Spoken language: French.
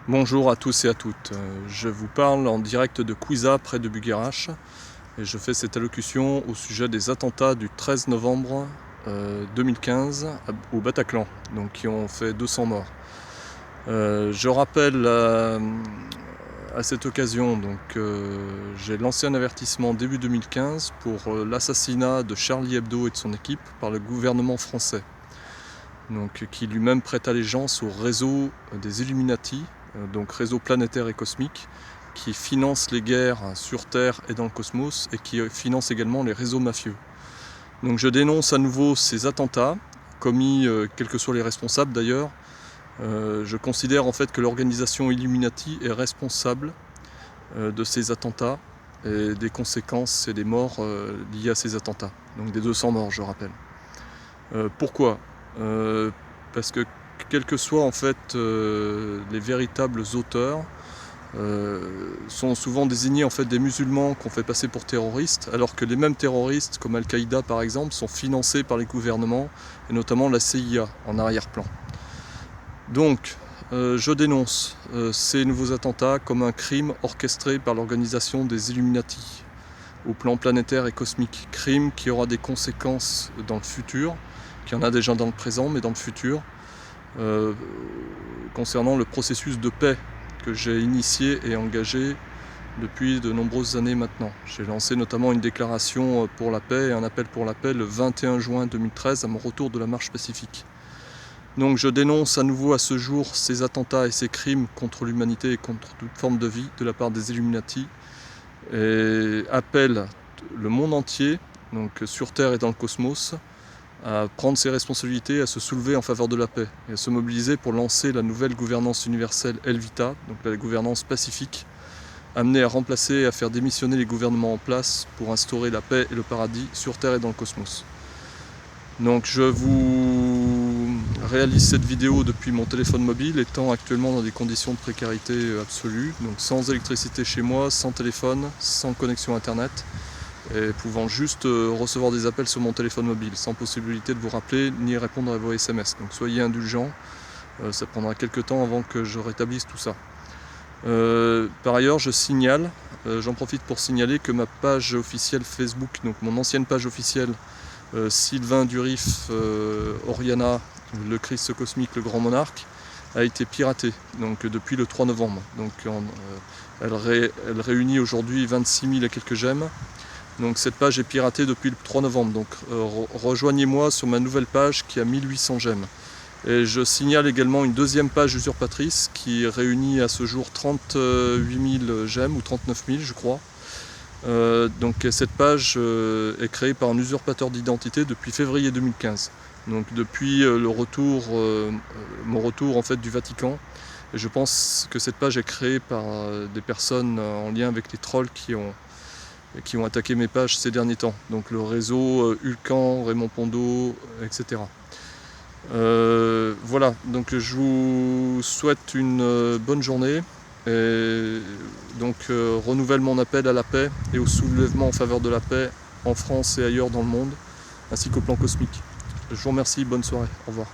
Bonjour à tous et à toutes, je vous parle en direct de Kouiza près de Buguerache et je fais cette allocution au sujet des attentats du 13 novembre 2015 au Bataclan, donc qui ont fait 200 morts. Je rappelle à cette occasion, j'ai lancé un avertissement début 2015 pour l'assassinat de Charlie Hebdo et de son équipe par le gouvernement français, qui lui-même prête allégeance au réseau des Illuminati, donc réseau planétaire et cosmique, qui finance les guerres sur Terre et dans le cosmos et qui finance également les réseaux mafieux. Donc je dénonce à nouveau ces attentats commis, quels que soient les responsables d'ailleurs. Je considère en fait que l'organisation Illuminati est responsable de ces attentats et des conséquences et des morts liées à ces attentats, donc des 200 morts je rappelle. Pourquoi ? Parce que quels que soient en fait les véritables auteurs, sont souvent désignés en fait des musulmans qu'on fait passer pour terroristes, alors que les mêmes terroristes comme Al-Qaïda par exemple sont financés par les gouvernements et notamment la CIA en arrière-plan. Donc je dénonce ces nouveaux attentats comme un crime orchestré par l'organisation des Illuminati au plan planétaire et cosmique, crime qui aura des conséquences dans le futur, qui en a déjà dans le présent mais dans le futur, concernant le processus de paix que j'ai initié et engagé depuis de nombreuses années maintenant. J'ai lancé notamment une déclaration pour la paix et un appel pour la paix le 21 juin 2013 à mon retour de la marche pacifique. Donc je dénonce à nouveau à ce jour ces attentats et ces crimes contre l'humanité et contre toute forme de vie de la part des Illuminati et appelle le monde entier, donc sur Terre et dans le cosmos, à prendre ses responsabilités, à se soulever en faveur de la paix et à se mobiliser pour lancer la nouvelle gouvernance universelle Elvita, donc la gouvernance pacifique, amenée à remplacer et à faire démissionner les gouvernements en place pour instaurer la paix et le paradis sur Terre et dans le cosmos. Donc je vous réalise cette vidéo depuis mon téléphone mobile, étant actuellement dans des conditions de précarité absolue, donc sans électricité chez moi, sans téléphone, sans connexion internet, et pouvant juste recevoir des appels sur mon téléphone mobile, sans possibilité de vous rappeler ni répondre à vos SMS. Donc soyez indulgents, ça prendra quelques temps avant que je rétablisse tout ça. Par ailleurs, je signale, j'en profite pour signaler que ma page officielle Facebook, donc mon ancienne page officielle, Sylvain Durif, Oriana, le Christ cosmique, le grand monarque, a été piratée donc, depuis le 3 novembre. Donc, elle réunit aujourd'hui 26 000 et quelques j'aime. Donc cette page est piratée depuis le 3 novembre, donc rejoignez-moi sur ma nouvelle page qui a 1800 j'aime. Et je signale également une deuxième page usurpatrice qui réunit à ce jour 38 000 j'aime ou 39 000 je crois. Donc cette page est créée par un usurpateur d'identité depuis février 2015. Donc depuis mon retour en fait du Vatican. Et je pense que cette page est créée par des personnes en lien avec les trolls qui ont attaqué mes pages ces derniers temps, donc le réseau Ulcan, Raymond Pondo, etc. Voilà, donc je vous souhaite une bonne journée et donc renouvelle mon appel à la paix et au soulèvement en faveur de la paix en France et ailleurs dans le monde, ainsi qu'au plan cosmique. Je vous remercie, bonne soirée, au revoir.